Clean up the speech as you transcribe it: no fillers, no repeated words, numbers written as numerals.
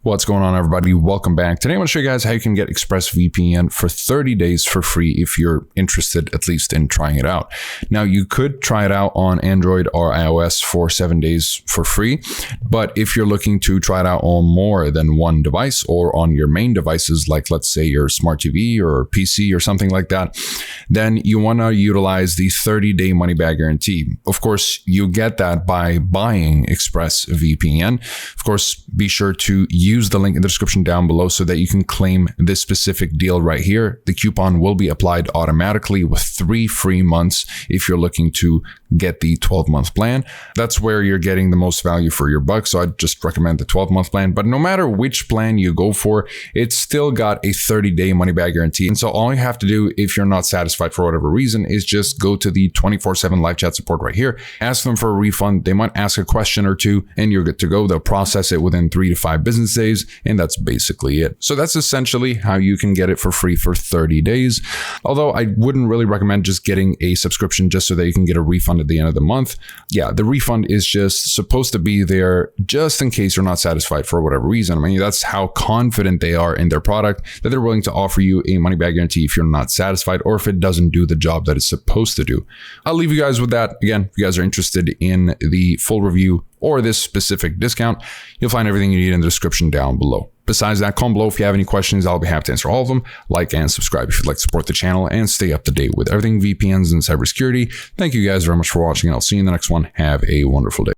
What's going on, everybody? Welcome back. Today I want to show you guys how you can get ExpressVPN for 30 days for free if you're interested at least in trying it out. Now, you could try it out on Android or iOS for 7 days for free, but if you're looking to try it out on more than one device or on your main devices, like let's say your smart TV or PC or something like that, then you want to utilize the 30-day money-back guarantee. Of course, you get that by buying ExpressVPN. Of course, be sure to use the link in the description down below so that you can claim this specific deal right here. The coupon will be applied automatically with 3 free months if you're looking to get the 12-month plan. That's where you're getting the most value for your buck, so I'd just recommend the 12-month plan. But no matter which plan you go for, it's still got a 30-day money-back guarantee. And so all you have to do if you're not satisfied for whatever reason is just go to the 24/7 live chat support right here, ask them for a refund. They might ask a question or two and you're good to go. They'll process it within 3 to 5 business days, and that's basically it. So that's essentially how you can get it for free for 30 days. Although I wouldn't really recommend just getting a subscription just so that you can get a refund at the end of the month. Yeah, the refund is just supposed to be there just in case you're not satisfied for whatever reason. I mean, that's how confident they are in their product that they're willing to offer you a money-back guarantee if you're not satisfied or if it doesn't do the job that it's supposed to do. I'll leave you guys with that. Again, if you guys are interested in the full review or this specific discount, you'll find everything you need in the description down below. Besides that, comment below if you have any questions. I'll be happy to answer all of them. Like and subscribe if you'd like to support the channel and stay up to date with everything VPNs and cybersecurity. Thank you guys very much for watching, and I'll see you in the next one. Have a wonderful day.